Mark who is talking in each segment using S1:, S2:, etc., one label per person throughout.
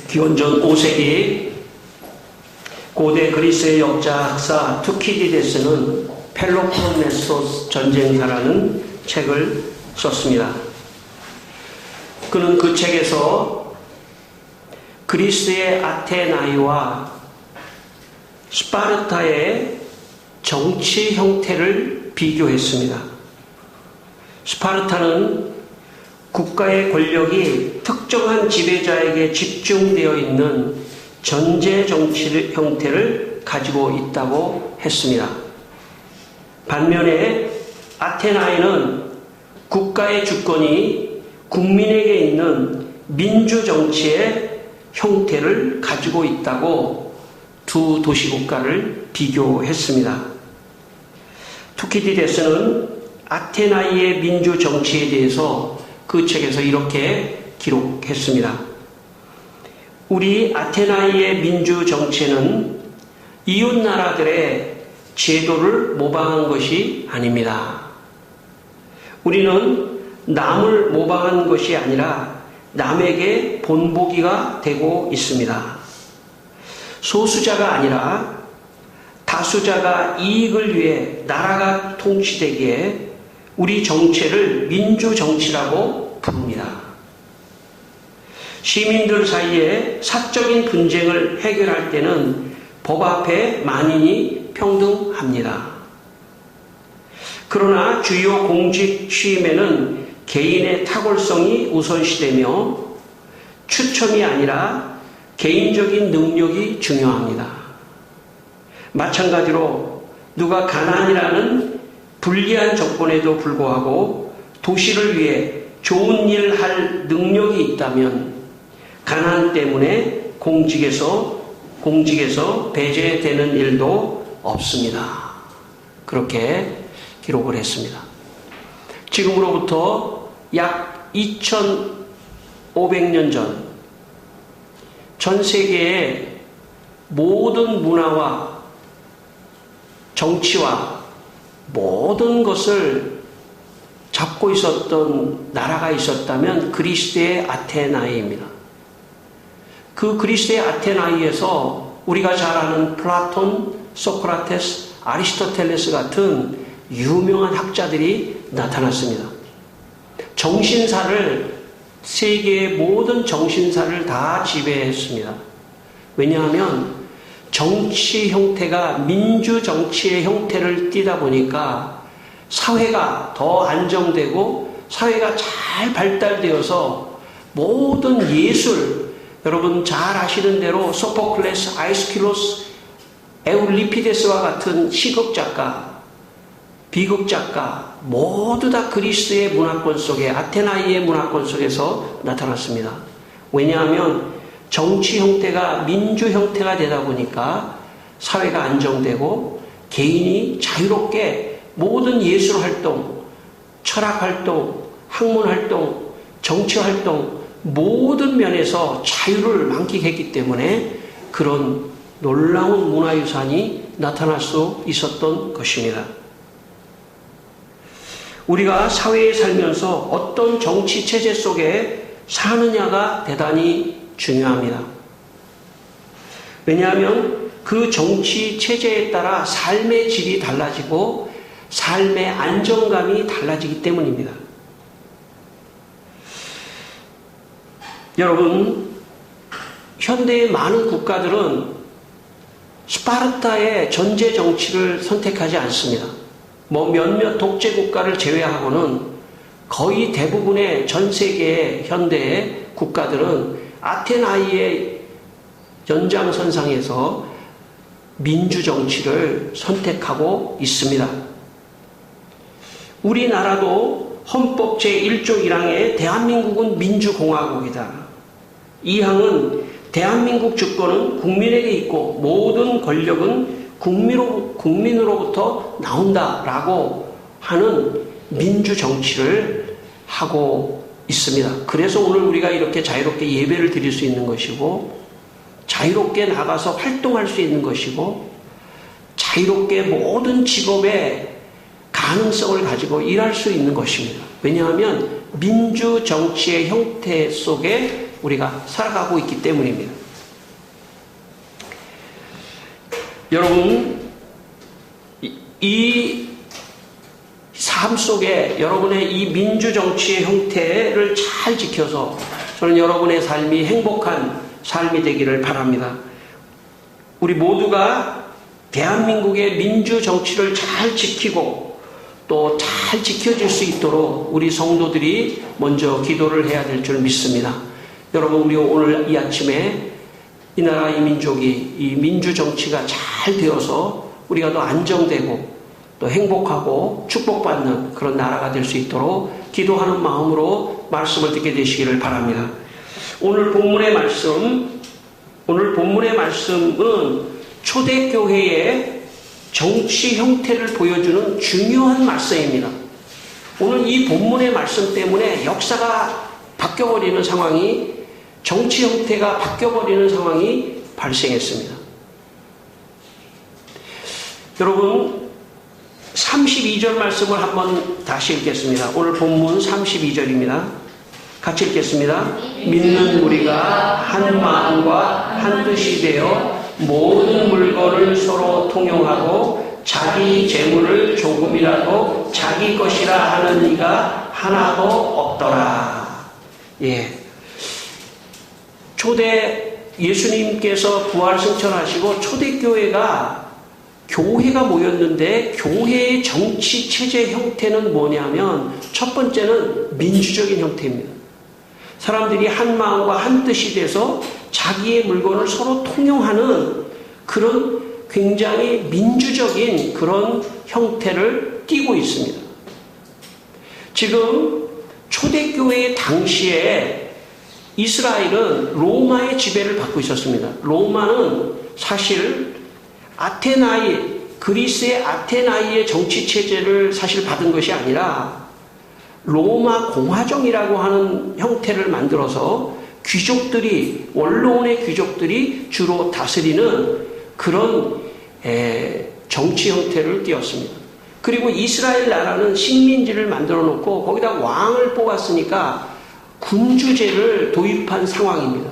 S1: 기원전 5세기 고대 그리스의 역사학사 투키디데스는 펠로폰네소스 전쟁사라는 책을 썼습니다. 그는 그 책에서 그리스의 아테나이와 스파르타의 정치 형태를 비교했습니다. 스파르타는 국가의 권력이 특정한 지배자에게 집중되어 있는 전제 정치 형태를 가지고 있다고 했습니다. 반면에 아테나이는 국가의 주권이 국민에게 있는 민주정치의 형태를 가지고 있다고 두 도시국가를 비교했습니다. 투키디데스는 아테나이의 민주정치에 대해서 그 책에서 이렇게 기록했습니다. 우리 아테나이의 민주정치는 이웃나라들의 제도를 모방한 것이 아닙니다. 우리는 남을 모방한 것이 아니라 남에게 본보기가 되고 있습니다. 소수자가 아니라 다수자가 이익을 위해 나라가 통치되기에 우리 정체를 민주정치라고 부릅니다. 시민들 사이에 사적인 분쟁을 해결할 때는 법 앞에 만인이 평등합니다. 그러나 주요 공직 취임에는 개인의 탁월성이 우선시되며 추첨이 아니라 개인적인 능력이 중요합니다. 마찬가지로 누가 가난이라는 불리한 조건에도 불구하고 도시를 위해 좋은 일 할 능력이 있다면 가난 때문에 공직에서 배제되는 일도 없습니다. 그렇게 기록을 했습니다. 지금으로부터 약 2500년 전 전 세계의 모든 문화와 정치와 모든 것을 잡고 있었던 나라가 있었다면 그리스의 아테나이입니다. 그 그리스의 아테나이에서 우리가 잘 아는 플라톤, 소크라테스, 아리스토텔레스 같은 유명한 학자들이 나타났습니다. 정신사를, 세계의 모든 정신사를 다 지배했습니다. 왜냐하면 정치 형태가 민주정치의 형태를 띠다 보니까 사회가 더 안정되고 사회가 잘 발달되어서 모든 예술, 여러분 잘 아시는 대로 소포클레스, 아이스킬로스, 에울리피데스와 같은 시극작가, 비극작가 모두 다 그리스의 문화권 속에, 아테나이의 문화권 속에서 나타났습니다. 왜냐하면 정치 형태가 민주 형태가 되다 보니까 사회가 안정되고 개인이 자유롭게 모든 예술 활동, 철학 활동, 학문 활동, 정치 활동 모든 면에서 자유를 만끽했기 때문에 그런 놀라운 문화유산이 나타날 수 있었던 것입니다. 우리가 사회에 살면서 어떤 정치 체제 속에 사느냐가 대단히 중요합니다. 왜냐하면 그 정치 체제에 따라 삶의 질이 달라지고 삶의 안정감이 달라지기 때문입니다. 여러분, 현대의 많은 국가들은 스파르타의 전제 정치를 선택하지 않습니다. 몇몇 독재 국가를 제외하고는 거의 대부분의 전 세계의 현대의 국가들은 아테나이의 연장선상에서 민주정치를 선택하고 있습니다. 우리나라도 헌법 제1조 1항에 대한민국은 민주공화국이다. 이 항은 대한민국 주권은 국민에게 있고 모든 권력은 국민으로부터 나온다라고 하는 민주정치를 하고 있습니다. 그래서 오늘 우리가 이렇게 자유롭게 예배를 드릴 수 있는 것이고 자유롭게 나가서 활동할 수 있는 것이고 자유롭게 모든 직업의 가능성을 가지고 일할 수 있는 것입니다. 왜냐하면 민주정치의 형태 속에 우리가 살아가고 있기 때문입니다. 여러분, 이 삶 속에 여러분의 이 민주정치의 형태를 잘 지켜서 저는 여러분의 삶이 행복한 삶이 되기를 바랍니다. 우리 모두가 대한민국의 민주정치를 잘 지키고 또 잘 지켜질 수 있도록 우리 성도들이 먼저 기도를 해야 될 줄 믿습니다. 여러분, 우리 오늘 이 아침에 이 나라 이 민족이 이 민주정치가 잘 되어서 우리가 더 안정되고 또 행복하고 축복받는 그런 나라가 될 수 있도록 기도하는 마음으로 말씀을 듣게 되시기를 바랍니다. 오늘 본문의 말씀은 초대교회의 정치 형태를 보여주는 중요한 말씀입니다. 오늘 이 본문의 말씀 때문에 역사가 바뀌어버리는 상황이, 정치 형태가 바뀌어버리는 상황이 발생했습니다. 여러분, 32절 말씀을 한번 다시 읽겠습니다. 오늘 본문 32절입니다. 같이 읽겠습니다. 믿는 우리가 한 마음과 한 뜻이 되어 모든 물건을 서로 통용하고 자기 재물을 조금이라도 자기 것이라 하는 이가 하나도 없더라. 예수님께서 부활승천하시고 초대교회가 모였는데, 교회의 정치 체제 형태는 뭐냐면 첫 번째는 민주적인 형태입니다. 사람들이 한 마음과 한 뜻이 돼서 자기의 물건을 서로 통용하는 그런 굉장히 민주적인 그런 형태를 띠고 있습니다. 지금 초대교회 당시에 이스라엘은 로마의 지배를 받고 있었습니다. 로마는 사실 그리스의 아테나이의 정치체제를 사실 받은 것이 아니라 로마 공화정이라고 하는 형태를 만들어서 원로원의 귀족들이 주로 다스리는 그런 정치 형태를 띄었습니다. 그리고 이스라엘 나라는 식민지를 만들어 놓고 거기다 왕을 뽑았으니까 군주제를 도입한 상황입니다.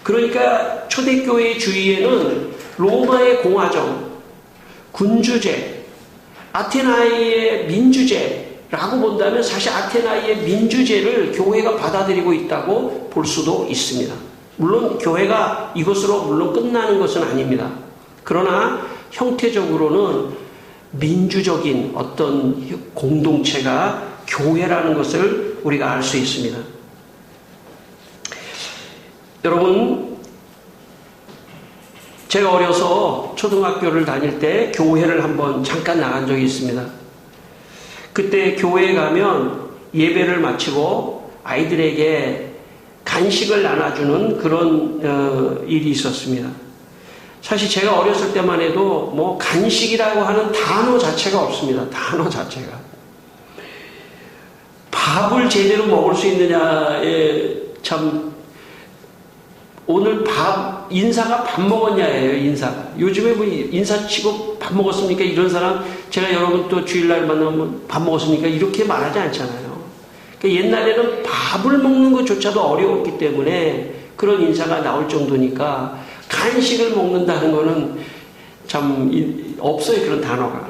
S1: 그러니까 초대교회 주위에는 로마의 공화정, 군주제, 아테나이의 민주제라고 본다면 사실 아테나이의 민주제를 교회가 받아들이고 있다고 볼 수도 있습니다. 물론 교회가 이것으로 끝나는 것은 아닙니다. 그러나 형태적으로는 민주적인 어떤 공동체가 교회라는 것을 우리가 알 수 있습니다. 여러분, 제가 어려서 초등학교를 다닐 때 교회를 한번 잠깐 나간 적이 있습니다. 그때 교회에 가면 예배를 마치고 아이들에게 간식을 나눠주는 그런 일이 있었습니다. 사실 제가 어렸을 때만 해도 간식이라고 하는 단어 자체가 없습니다. 단어 자체가. 밥을 제대로 먹을 수 있느냐에 참, 오늘 인사가 밥 먹었냐예요, 인사가. 요즘에 인사 치고 밥 먹었습니까? 이런 사람, 제가 여러분 또 주일날 만나면 밥 먹었습니까? 이렇게 말하지 않잖아요. 그러니까 옛날에는 밥을 먹는 것조차도 어려웠기 때문에 그런 인사가 나올 정도니까 간식을 먹는다는 거는 참 없어요, 그런 단어가.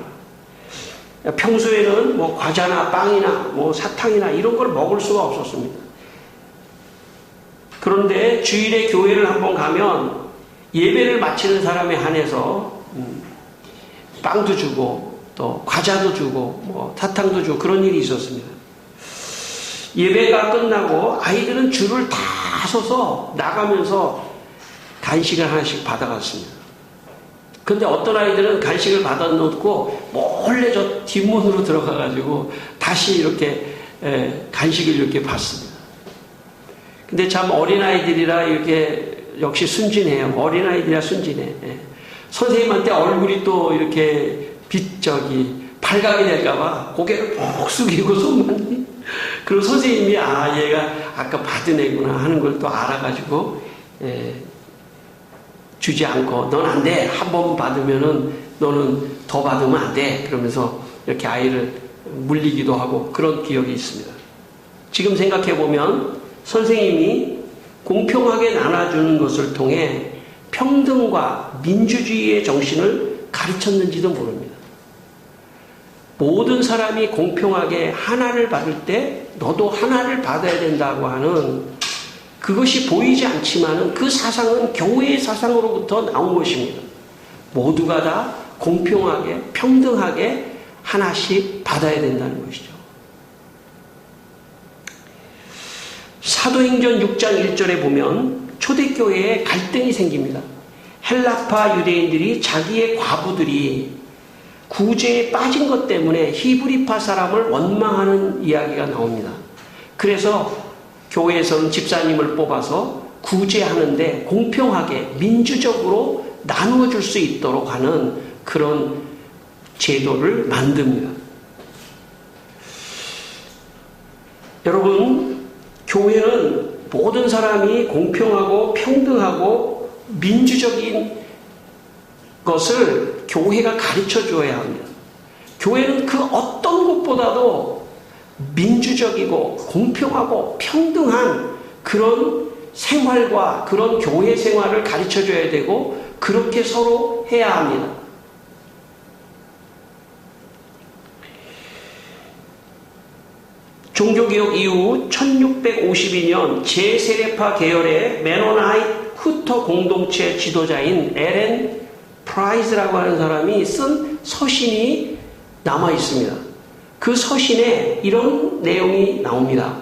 S1: 평소에는 과자나 빵이나 사탕이나 이런 걸 먹을 수가 없었습니다. 그런데 주일에 교회를 한번 가면 예배를 마치는 사람에 한해서 빵도 주고 또 과자도 주고 사탕도 주고 그런 일이 있었습니다. 예배가 끝나고 아이들은 줄을 다 서서 나가면서 간식을 하나씩 받아갔습니다. 그런데 어떤 아이들은 간식을 받아놓고 몰래 저 뒷문으로 들어가가지고 다시 이렇게 간식을 이렇게 받습니다. 근데 참 어린아이들이라 이렇게 역시 순진해요. 어린아이들이라 순진해. 선생님한테 얼굴이 또 이렇게 발각이 될까봐 고개를 푹 숙이고 손만. 그리고 선생님이 얘가 아까 받은 애구나 하는 걸 또 알아가지고 주지 않고 넌 안 돼. 한 번 받으면은 너는 더 받으면 안 돼. 그러면서 이렇게 아이를 물리기도 하고 그런 기억이 있습니다. 지금 생각해보면 선생님이 공평하게 나눠주는 것을 통해 평등과 민주주의의 정신을 가르쳤는지도 모릅니다. 모든 사람이 공평하게 하나를 받을 때 너도 하나를 받아야 된다고 하는 그것이 보이지 않지만은 그 사상은 교회의 사상으로부터 나온 것입니다. 모두가 다 공평하게 평등하게 하나씩 받아야 된다는 것이죠. 사도행전 6장 1절에 보면 초대교회에 갈등이 생깁니다. 헬라파 유대인들이 자기의 과부들이 구제에 빠진 것 때문에 히브리파 사람을 원망하는 이야기가 나옵니다. 그래서 교회에서는 집사님을 뽑아서 구제하는데 공평하게 민주적으로 나누어 줄 수 있도록 하는 그런 제도를 만듭니다. 여러분, 교회는 모든 사람이 공평하고 평등하고 민주적인 것을 교회가 가르쳐 주어야 합니다. 교회는 그 어떤 것보다도 민주적이고 공평하고 평등한 그런 생활과 그런 교회 생활을 가르쳐 줘야 되고 그렇게 서로 해야 합니다. 종교개혁 이후 1652년 제세례파 계열의 메노나이트 후터 공동체 지도자인 엘렌 프라이즈라고 하는 사람이 쓴 서신이 남아 있습니다. 그 서신에 이런 내용이 나옵니다.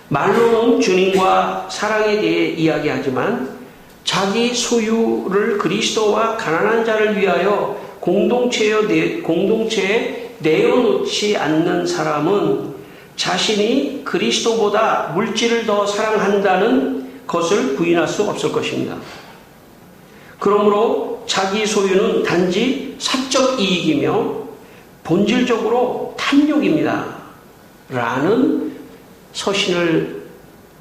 S1: 말로는 주님과 사랑에 대해 이야기하지만 자기 소유를 그리스도와 가난한 자를 위하여 공동체에 내어놓지 않는 사람은 자신이 그리스도보다 물질을 더 사랑한다는 것을 부인할 수 없을 것입니다. 그러므로 자기 소유는 단지 사적 이익이며 본질적으로 탐욕입니다. 라는 서신을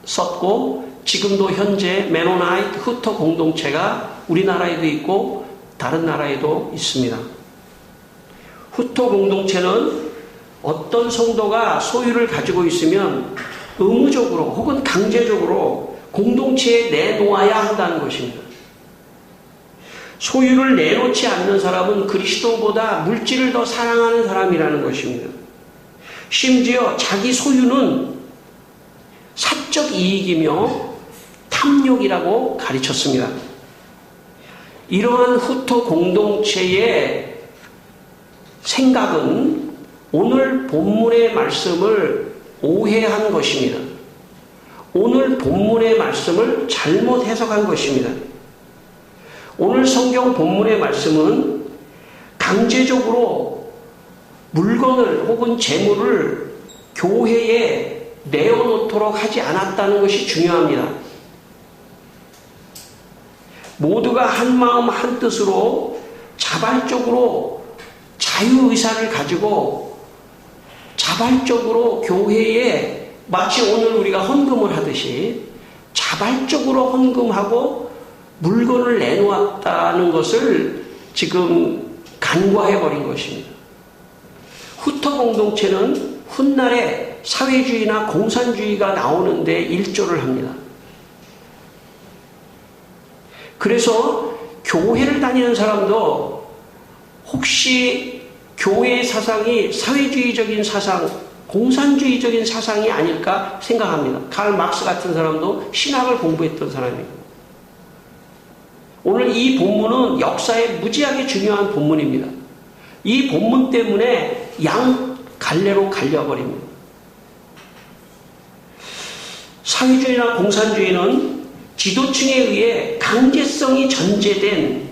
S1: 썼고 지금도 현재 메노나이트 후터 공동체가 우리나라에도 있고 다른 나라에도 있습니다. 후터 공동체는 어떤 성도가 소유를 가지고 있으면 의무적으로 혹은 강제적으로 공동체에 내놓아야 한다는 것입니다. 소유를 내놓지 않는 사람은 그리스도보다 물질을 더 사랑하는 사람이라는 것입니다. 심지어 자기 소유는 사적 이익이며 탐욕이라고 가르쳤습니다. 이러한 후터 공동체의 생각은 오늘 본문의 말씀을 오해한 것입니다. 오늘 본문의 말씀을 잘못 해석한 것입니다. 오늘 성경 본문의 말씀은 강제적으로 물건을 혹은 재물을 교회에 내어놓도록 하지 않았다는 것이 중요합니다. 모두가 한 마음 한 뜻으로 자발적으로 자유의사를 가지고 자발적으로 교회에 마치 오늘 우리가 헌금을 하듯이 자발적으로 헌금하고 물건을 내놓았다는 것을 지금 간과해버린 것입니다. 후터 공동체는 훗날에 사회주의나 공산주의가 나오는데 일조를 합니다. 그래서 교회를 다니는 사람도 혹시 교회의 사상이 사회주의적인 사상, 공산주의적인 사상이 아닐까 생각합니다. 칼 막스 같은 사람도 신학을 공부했던 사람이고 오늘 이 본문은 역사에 무지하게 중요한 본문입니다. 이 본문 때문에 양 갈래로 갈려버립니다. 사회주의나 공산주의는 지도층에 의해 강제성이 전제된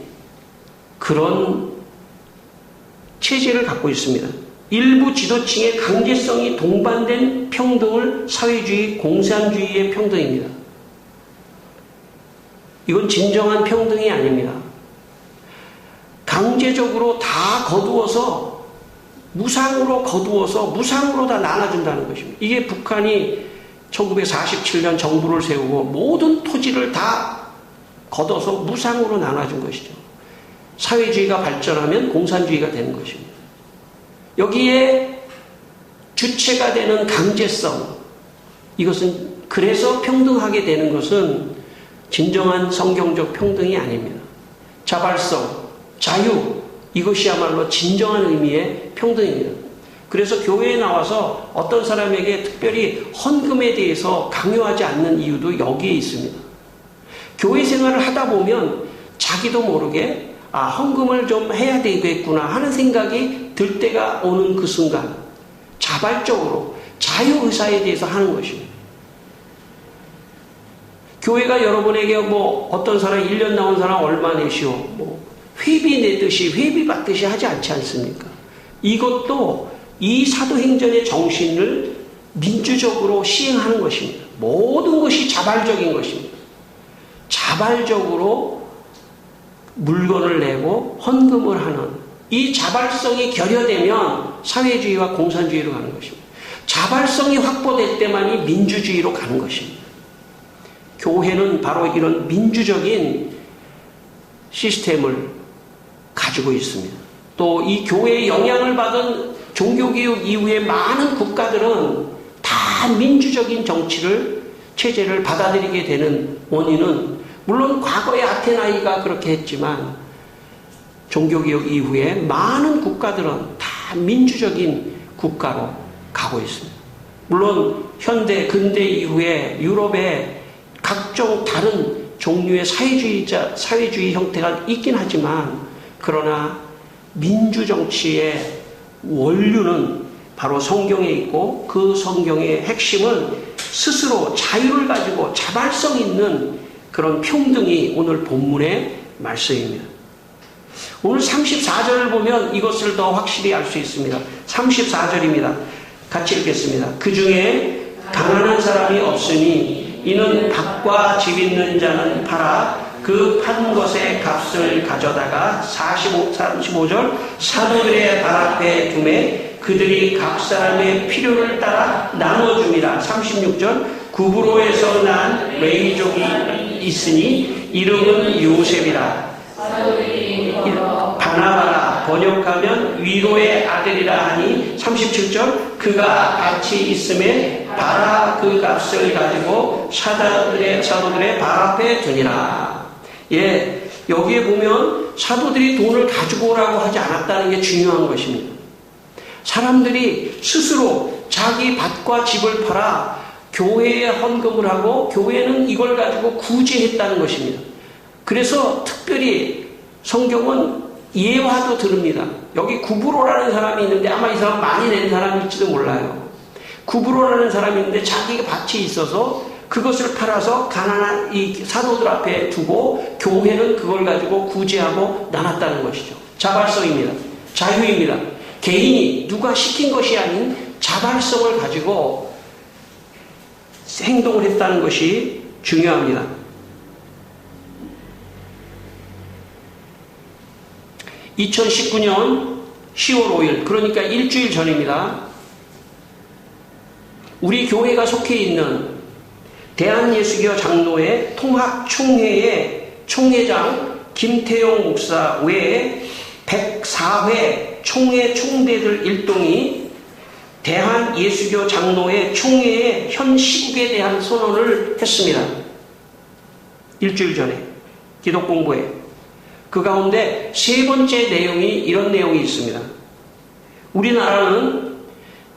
S1: 그런 체제를 갖고 있습니다. 일부 지도층의 강제성이 동반된 평등을 사회주의, 공산주의의 평등입니다. 이건 진정한 평등이 아닙니다. 강제적으로 다 거두어서 무상으로 거두어서 무상으로 다 나눠준다는 것입니다. 이게 북한이 1947년 정부를 세우고 모든 토지를 다 걷어서 무상으로 나눠준 것이죠. 사회주의가 발전하면 공산주의가 되는 것입니다. 여기에 주체가 되는 강제성, 이것은 그래서 평등하게 되는 것은 진정한 성경적 평등이 아닙니다. 자발성, 자유, 이것이야말로 진정한 의미의 평등입니다. 그래서 교회에 나와서 어떤 사람에게 특별히 헌금에 대해서 강요하지 않는 이유도 여기에 있습니다. 교회 생활을 하다 보면 자기도 모르게 헌금을 좀 해야 되겠구나 하는 생각이 들 때가 오는 그 순간 자발적으로 자유의사에 대해서 하는 것입니다. 교회가 여러분에게 어떤 사람 1년 나온 사람 얼마 내시오 회비 내듯이 회비 받듯이 하지 않지 않습니까? 이것도 이 사도행전의 정신을 민주적으로 시행하는 것입니다. 모든 것이 자발적인 것입니다. 자발적으로 물건을 내고 헌금을 하는 이 자발성이 결여되면 사회주의와 공산주의로 가는 것입니다. 자발성이 확보될 때만이 민주주의로 가는 것입니다. 교회는 바로 이런 민주적인 시스템을 가지고 있습니다. 또 이 교회의 영향을 받은 종교개혁 이후에 많은 국가들은 다 민주적인 체제를 받아들이게 되는 원인은 물론 과거의 아테나이가 그렇게 했지만 종교개혁 이후에 많은 국가들은 다 민주적인 국가로 가고 있습니다. 물론 근대 이후에 유럽의 각종 다른 종류의 사회주의 형태가 있긴 하지만 그러나 민주정치의 원류는 바로 성경에 있고 그 성경의 핵심은 스스로 자유를 가지고 자발성 있는 그런 평등이 오늘 본문의 말씀입니다. 오늘 34절을 보면 이것을 더 확실히 알 수 있습니다. 34절입니다. 같이 읽겠습니다. 그 중에 가난한 사람이 없으니 이는 밭과 집 있는 자는 팔아 그 판 것의 값을 가져다가 35절 사도들의 발 앞에 두매 그들이 각 사람의 필요를 따라 나눠줍니다. 36절 구브로에서 난 레위족이 있으니 이름은 요셉이라 바나바라 번역하면 위로의 아들이라 하니 37절 그가 같이 있음에 바라 그 값을 가지고 사도들의 발 앞에 두니라. 여기에 보면 사도들이 돈을 가지고 오라고 하지 않았다는 게 중요한 것입니다. 사람들이 스스로 자기 밭과 집을 팔아 교회에 헌금을 하고 교회는 이걸 가지고 구제했다는 것입니다. 그래서 특별히 성경은 예화도 들읍니다. 여기 구브로라는 사람이 있는데 아마 이 사람 많이 낸 사람일지도 몰라요. 구브로라는 사람이 있는데 자기가 밭이 있어서 그것을 팔아서 가난한 이 사도들 앞에 두고 교회는 그걸 가지고 구제하고 나눴다는 것이죠. 자발성입니다. 자유입니다. 개인이 누가 시킨 것이 아닌 자발성을 가지고 행동을 했다는 것이 중요합니다. 2019년 10월 5일 그러니까 일주일 전입니다. 우리 교회가 속해 있는 대한예수교 장로회 통합총회의 총회장 김태용 목사 외에 104회 총회 총대들 일동이 대한예수교 장로회 총회의 현 시국에 대한 선언을 했습니다. 일주일 전에 기독공부에 그 가운데 세 번째 내용이 이런 내용이 있습니다. 우리나라는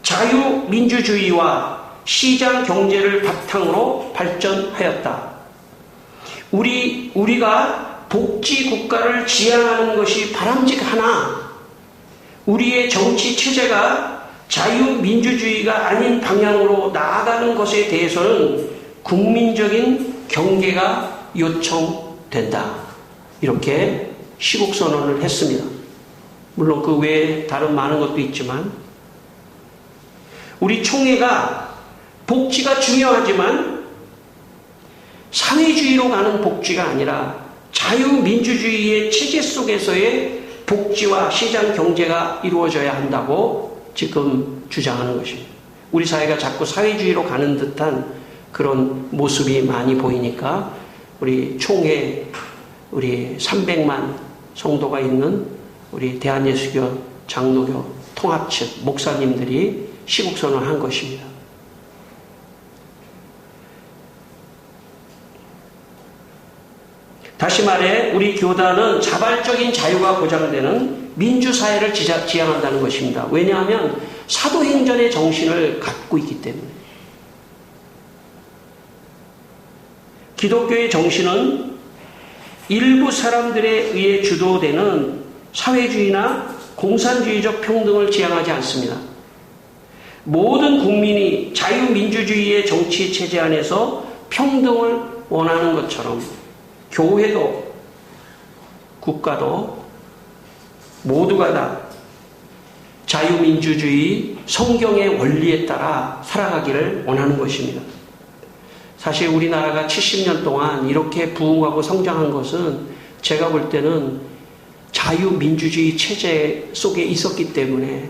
S1: 자유민주주의와 시장 경제를 바탕으로 발전하였다. 우리가 복지 국가를 지향하는 것이 바람직하나 우리의 정치 체제가 자유민주주의가 아닌 방향으로 나아가는 것에 대해서는 국민적인 경계가 요청된다. 이렇게 시국선언을 했습니다. 물론 그 외에 다른 많은 것도 있지만 우리 총회가 복지가 중요하지만 사회주의로 가는 복지가 아니라 자유민주주의의 체제 속에서의 복지와 시장 경제가 이루어져야 한다고 지금 주장하는 것입니다. 우리 사회가 자꾸 사회주의로 가는 듯한 그런 모습이 많이 보이니까 우리 총회 우리 300만 성도가 있는 우리 대한예수교 장로교 통합 측 목사님들이 시국선언한 것입니다. 다시 말해 우리 교단은 자발적인 자유가 보장되는 민주사회를 지향한다는 것입니다. 왜냐하면 사도행전의 정신을 갖고 있기 때문에. 기독교의 정신은 일부 사람들에 의해 주도되는 사회주의나 공산주의적 평등을 지향하지 않습니다. 모든 국민이 자유민주주의의 정치 체제 안에서 평등을 원하는 것처럼 교회도 국가도 모두가 다 자유민주주의 성경의 원리에 따라 살아가기를 원하는 것입니다. 사실 우리나라가 70년 동안 이렇게 부흥하고 성장한 것은 제가 볼 때는 자유민주주의 체제 속에 있었기 때문에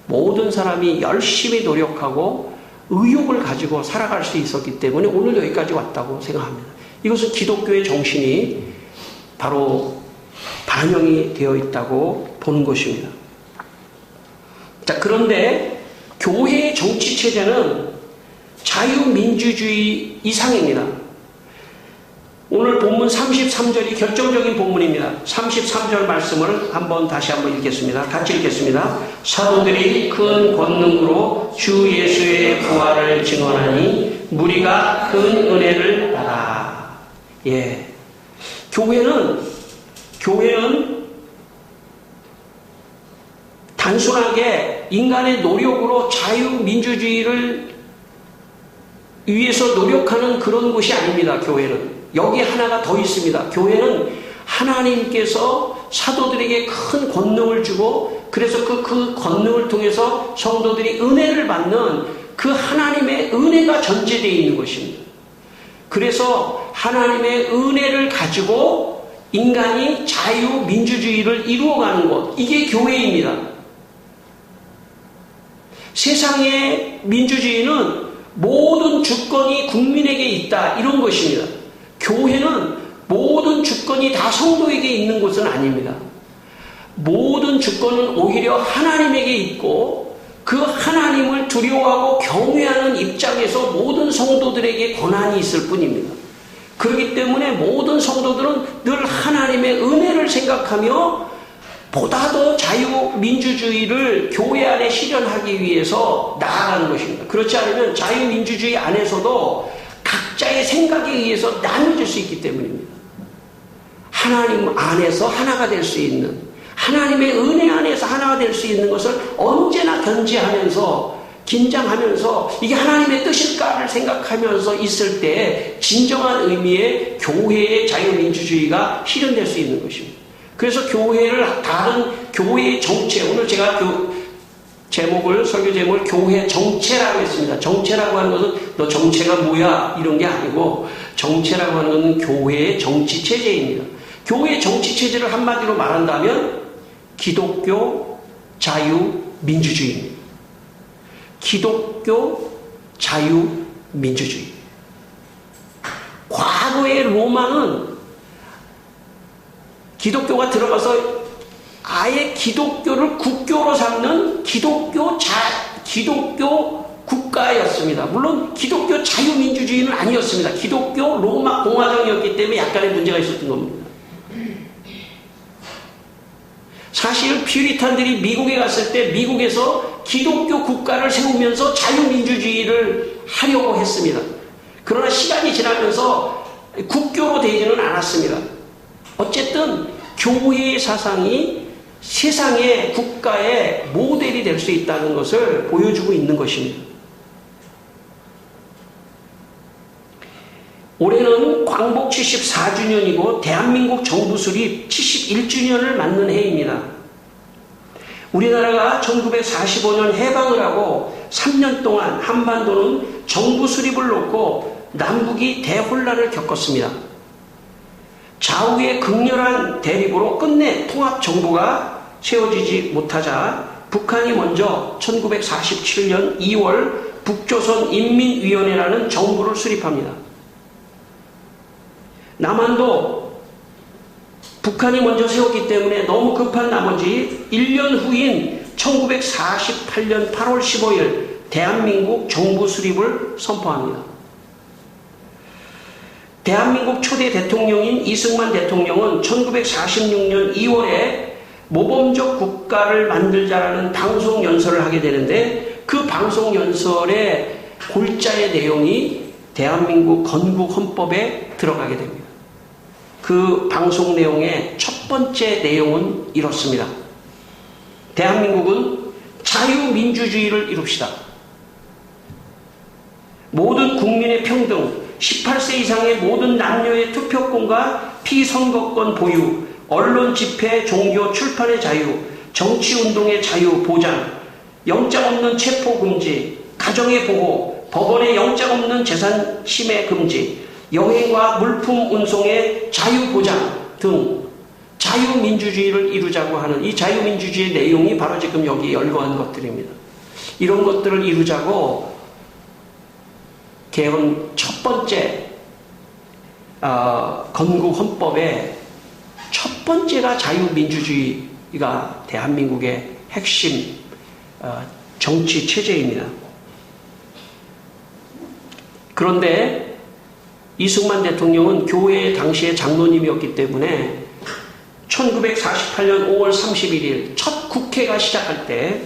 S1: 모든 사람이 열심히 노력하고 의욕을 가지고 살아갈 수 있었기 때문에 오늘 여기까지 왔다고 생각합니다. 이것은 기독교의 정신이 바로 반영이 되어 있다고 보는 것입니다. 자, 그런데 교회의 정치 체제는 자유민주주의 이상입니다. 오늘 본문 33절이 결정적인 본문입니다. 33절 말씀을 다시 한번 읽겠습니다. 같이 읽겠습니다. 사도들이 큰 권능으로 주 예수의 부활을 증언하니 무리가 큰 은혜를 받아. 예. 교회는 단순하게 인간의 노력으로 자유민주주의를 위해서 노력하는 그런 곳이 아닙니다. 교회는. 여기 하나가 더 있습니다. 교회는 하나님께서 사도들에게 큰 권능을 주고 그래서 그 권능을 통해서 성도들이 은혜를 받는 그 하나님의 은혜가 전제되어 있는 것입니다. 그래서 하나님의 은혜를 가지고 인간이 자유민주주의를 이루어가는 것, 이게 교회입니다. 세상의 민주주의는 모든 주권이 국민에게 있다, 이런 것입니다. 교회는 모든 주권이 다 성도에게 있는 것은 아닙니다. 모든 주권은 오히려 하나님에게 있고 그 하나님을 두려워하고 경외하는 입장에서 모든 성도들에게 권한이 있을 뿐입니다. 그렇기 때문에 모든 성도들은 늘 하나님의 은혜를 생각하며 보다 더 자유민주주의를 교회 안에 실현하기 위해서 나아가는 것입니다. 그렇지 않으면 자유민주주의 안에서도 각자의 생각에 의해서 나눠질 수 있기 때문입니다. 하나님 안에서 하나가 될 수 있는, 하나님의 은혜 안에서 하나가 될 수 있는 것을 언제나 견지하면서 긴장하면서 이게 하나님의 뜻일까를 생각하면서 있을 때 진정한 의미의 교회의 자유민주주의가 실현될 수 있는 것입니다. 그래서 교회를 다른 교회의 정체, 오늘 제가 설교 제목을 교회 정체라고 했습니다. 정체라고 하는 것은 너 정체가 뭐야 이런 게 아니고 정체라고 하는 것은 교회의 정치 체제입니다. 교회의 정치 체제를 한마디로 말한다면 기독교 자유민주주의입니다. 기독교 자유민주주의. 과거의 로마는 기독교가 들어가서 아예 기독교를 국교로 삼는 기독교 국가였습니다. 물론 기독교 자유민주주의는 아니었습니다. 기독교 로마 공화정이었기 때문에 약간의 문제가 있었던 겁니다. 사실 퓨리탄들이 미국에 갔을 때 미국에서 기독교 국가를 세우면서 자유민주주의를 하려고 했습니다. 그러나 시간이 지나면서 국교로 되지는 않았습니다. 어쨌든 교회의 사상이 세상의 국가의 모델이 될 수 있다는 것을 보여주고 있는 것입니다. 올해는 광복 74주년이고 대한민국 정부 수립 71주년을 맞는 해입니다. 우리나라가 1945년 해방을 하고 3년 동안 한반도는 정부 수립을 놓고 남북이 대혼란을 겪었습니다. 좌우의 극렬한 대립으로 끝내 통합정부가 세워지지 못하자 북한이 먼저 1947년 2월 북조선인민위원회라는 정부를 수립합니다. 남한도 북한이 먼저 세웠기 때문에 너무 급한 나머지 1년 후인 1948년 8월 15일 대한민국 정부 수립을 선포합니다. 대한민국 초대 대통령인 이승만 대통령은 1946년 2월에 모범적 국가를 만들자라는 방송 연설을 하게 되는데 그 방송 연설의 골자의 내용이 대한민국 건국 헌법에 들어가게 됩니다. 그 방송 내용의 첫 번째 내용은 이렇습니다. 대한민국은 자유민주주의를 이룹시다. 모든 국민의 평등, 18세 이상의 모든 남녀의 투표권과 피선거권 보유, 언론 집회, 종교, 출판의 자유, 정치운동의 자유 보장, 영장 없는 체포 금지, 가정의 보호, 법원의 영장 없는 재산 침해 금지, 여행과 물품 운송의 자유 보장 등 자유민주주의를 이루자고 하는 이 자유민주주의의 내용이 바로 지금 여기 열거한 것들입니다. 이런 것들을 이루자고 개헌 첫 번째 건국 헌법의 첫 번째가 자유민주주의가 대한민국의 핵심 정치 체제입니다. 그런데 이승만 대통령은 교회의 당시의 장로님이었기 때문에 1948년 5월 31일 첫 국회가 시작할 때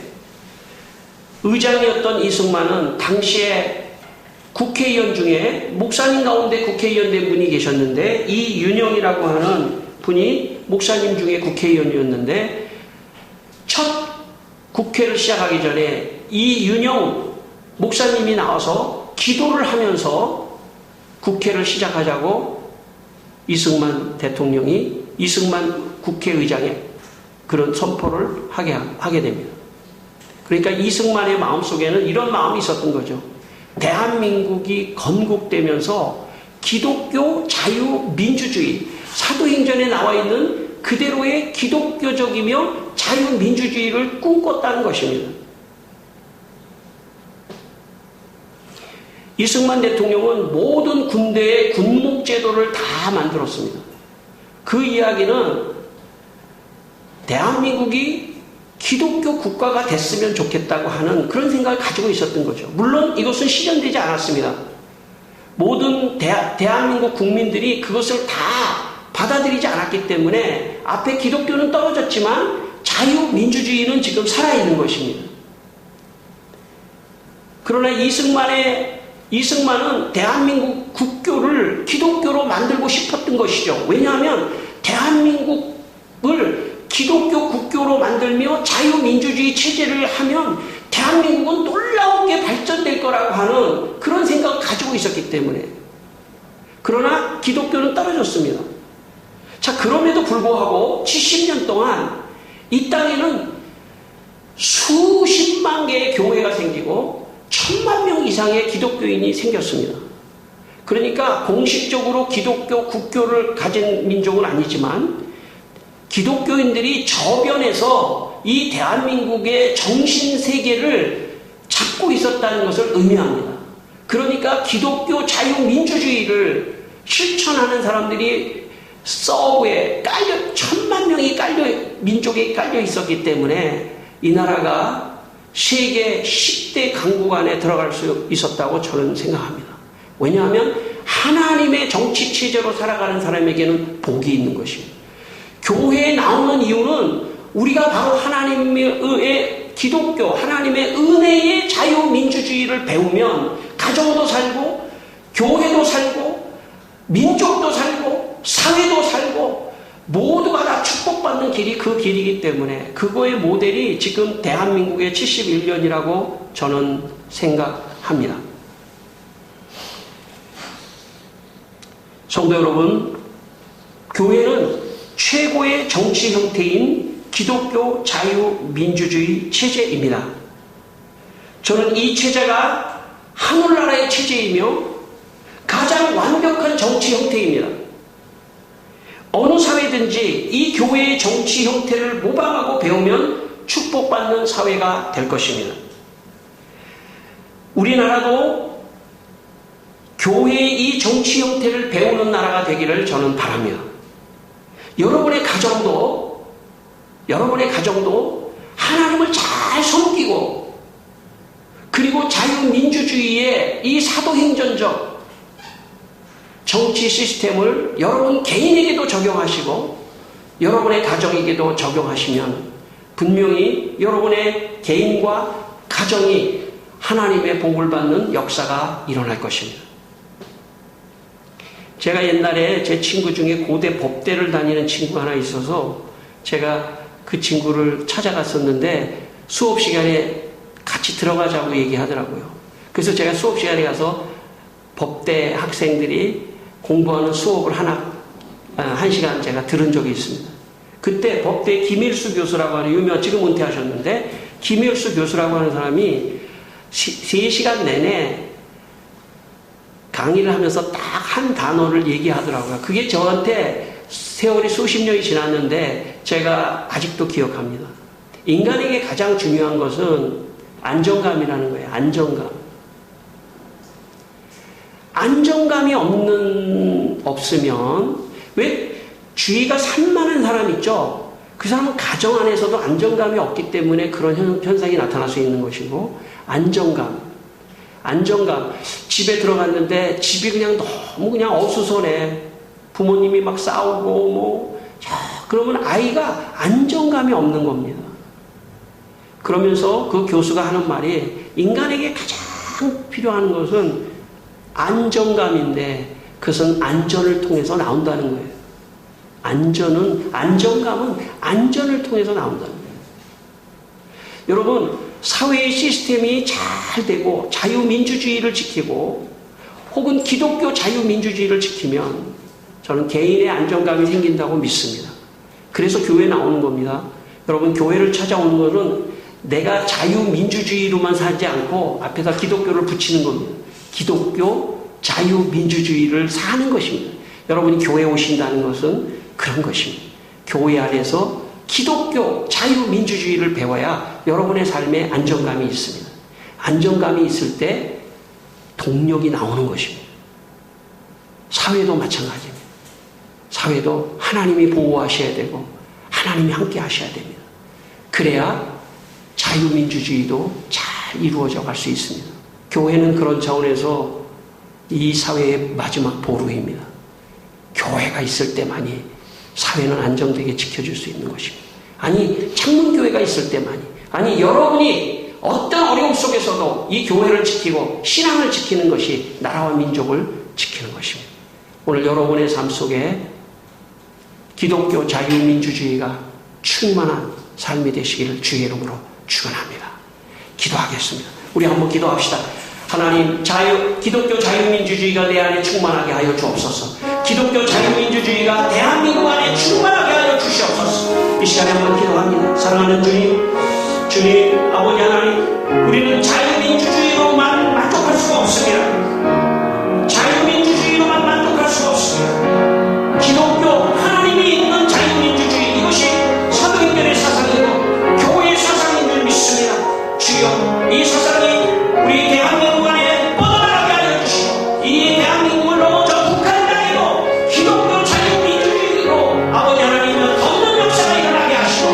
S1: 의장이었던 이승만은 당시에 국회의원 중에 목사님 가운데 국회의원 된 분이 계셨는데 이윤영이라고 하는 분이 목사님 중에 국회의원이었는데 첫 국회를 시작하기 전에 이윤영 목사님이 나와서 기도를 하면서 국회를 시작하자고 이승만 대통령이 이승만 국회의장에 그런 선포를 하게 됩니다. 그러니까 이승만의 마음속에는 이런 마음이 있었던 거죠. 대한민국이 건국되면서 기독교 자유민주주의, 사도행전에 나와 있는 그대로의 기독교적이며 자유민주주의를 꿈꿨다는 것입니다. 이승만 대통령은 모든 군대의 군목제도를 다 만들었습니다. 그 이야기는 대한민국이 기독교 국가가 됐으면 좋겠다고 하는 그런 생각을 가지고 있었던 거죠. 물론 이것은 실현되지 않았습니다. 모든 대한민국 국민들이 그것을 다 받아들이지 않았기 때문에 앞에 기독교는 떨어졌지만 자유민주주의는 지금 살아있는 것입니다. 그러나 이승만은 대한민국 국교를 기독교로 만들고 싶었던 것이죠. 왜냐하면 대한민국을 기독교 국교로 만들며 자유민주주의 체제를 하면 대한민국은 놀라우게 발전될 거라고 하는 그런 생각을 가지고 있었기 때문에. 그러나 기독교는 떨어졌습니다. 자, 그럼에도 불구하고 70년 동안 이 땅에는 수십만 개의 교회가 생기고 1000만 명 이상의 기독교인이 생겼습니다. 그러니까 공식적으로 기독교 국교를 가진 민족은 아니지만 기독교인들이 저변에서 이 대한민국의 정신세계를 잡고 있었다는 것을 의미합니다. 그러니까 기독교 자유민주주의를 실천하는 사람들이 서브에 1000만 명이 민족에 깔려 있었기 때문에 이 나라가 세계 10대 강국 안에 들어갈 수 있었다고 저는 생각합니다. 왜냐하면 하나님의 정치체제로 살아가는 사람에게는 복이 있는 것입니다. 교회에 나오는 이유는 우리가 바로 하나님의 기독교, 하나님의 은혜의 자유민주주의를 배우면 가정도 살고 교회도 살고 민족도 살고 사회도 살고 모두가 다 축복받는 길이 그 길이기 때문에 그거의 모델이 지금 대한민국의 71년이라고 저는 생각합니다. 성도 여러분, 교회는 최고의 정치 형태인 기독교 자유민주주의 체제입니다. 저는 이 체제가 하늘나라의 체제이며 가장 완벽한 정치 형태입니다. 어느 사회든지 이 교회의 정치 형태를 모방하고 배우면 축복받는 사회가 될 것입니다. 우리나라도 교회의 이 정치 형태를 배우는 나라가 되기를 저는 바랍니다. 여러분의 가정도 하나님을 잘 섬기고 그리고 자유민주주의의 이 사도행전적 정치 시스템을 여러분 개인에게도 적용하시고 여러분의 가정에게도 적용하시면 분명히 여러분의 개인과 가정이 하나님의 복을 받는 역사가 일어날 것입니다. 제가 옛날에 제 친구 중에 고대 법대를 다니는 친구 하나 있어서 제가 그 친구를 찾아갔었는데 수업 시간에 같이 들어가자고 얘기하더라고요. 그래서 제가 수업 시간에 가서 법대 학생들이 공부하는 수업을 한 시간 제가 들은 적이 있습니다. 그때 법대 김일수 교수라고 하는 유명, 지금 은퇴하셨는데 김일수 교수라고 하는 사람이 3시간 내내 강의를 하면서 딱 한 단어를 얘기하더라고요. 그게 저한테 세월이 수십 년이 지났는데 제가 아직도 기억합니다. 인간에게 가장 중요한 것은 안정감이라는 거예요. 안정감. 안정감이 없으면, 왜 주위가 산만한 사람 있죠? 그 사람은 가정 안에서도 안정감이 없기 때문에 그런 현상이 나타날 수 있는 것이고, 안정감. 집에 들어갔는데 집이 그냥 너무 그냥 어수선해. 부모님이 막 싸우고 그러면 아이가 안정감이 없는 겁니다. 그러면서 그 교수가 하는 말이 인간에게 가장 필요한 것은 안정감인데 그것은 안전을 통해서 나온다는 거예요. 안정감은 안전을 통해서 나온다는 거예요. 여러분, 사회의 시스템이 잘 되고 자유민주주의를 지키고 혹은 기독교 자유민주주의를 지키면 저는 개인의 안정감이 생긴다고 믿습니다. 그래서 교회 나오는 겁니다. 여러분, 교회를 찾아오는 것은 내가 자유민주주의로만 살지 않고 앞에다 기독교를 붙이는 겁니다. 기독교 자유민주주의를 사는 것입니다. 여러분이 교회에 오신다는 것은 그런 것입니다. 교회 안에서 기독교 자유민주주의를 배워야 여러분의 삶에 안정감이 있습니다. 안정감이 있을 때 동력이 나오는 것입니다. 사회도 마찬가지입니다. 사회도 하나님이 보호하셔야 되고 하나님이 함께 하셔야 됩니다. 그래야 자유민주주의도 잘 이루어져 갈 수 있습니다. 교회는 그런 차원에서 이 사회의 마지막 보루입니다. 교회가 있을 때만이 사회는 안정되게 지켜줄 수 있는 것입니다. 아니, 창문교회가 있을 때만이, 아니, 여러분이 어떤 어려움 속에서도 이 교회를 지키고 신앙을 지키는 것이 나라와 민족을 지키는 것입니다. 오늘 여러분의 삶 속에 기독교 자유민주주의가 충만한 삶이 되시기를 주의 이름으로 축원합니다. 기도하겠습니다. 우리 한번 기도합시다. 하나님, 기독교 자유민주주의가 내 안에 충만하게 하여 주옵소서. 기독교 자유민주주의가 대한민국 안에 충만하게 하여 주시옵소서. 이 시간에 한번 기도합니다. 사랑하는 주님, 아버지 하나님, 우리는 자유민주주의로만 만족할 수가 없습니다. 자유민주주의로만 만족할 수가 없습니다. 기독교 하나님이 있는 자유민주주의, 이것이 사도행전의 사상이고 교회의 사상인 줄 믿습니다. 주여, 이 사상이 우리 대한민국 안에 뻗어나가게 하여 주시고 이 대한민국을 넘어 저 북한 땅이고 기독교 자유민주주의로 아버지 하나님은 덮는 역사가 일어나게 하시고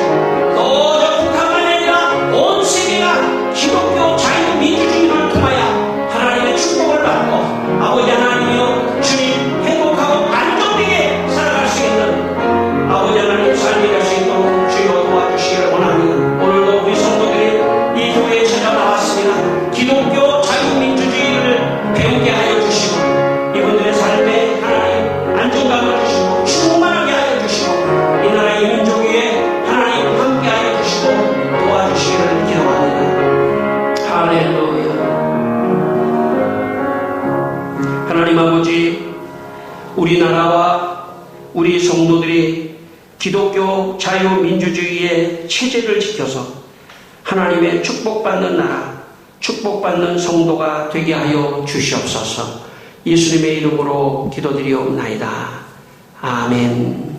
S1: 또 저 북한만이 아니라 온 세계가 기독교 자유민주주의를 통하여 하나님의 축복을 받고 아버지 하나님이여 주님 행복하고 안정되게 살아갈 수 있는 아버지 하나님 삶이 될 수 있도록 주여 도와주시기를 원합니다. 오늘도 우리 성도들이 이 교회에 찾아 나왔습니다. 기독교 자유민주주의를 배우게 하여 주시고 이분들의 삶에 하나님 안정감을 주시고 충만하게 하여 주시고 이 나라의 민족 위에 하나님 함께 하여 주시고 도와주시기를 기도합니다. 할렐루야. 하나님 아버지, 우리나라와 우리 성도들이 기독교 자유민주주의의 체제를 지켜서 하나님의 축복받는 나라, 축복받는 성도가 되게 하여 주시옵소서. 예수님의 이름으로 기도드리옵나이다. 아멘.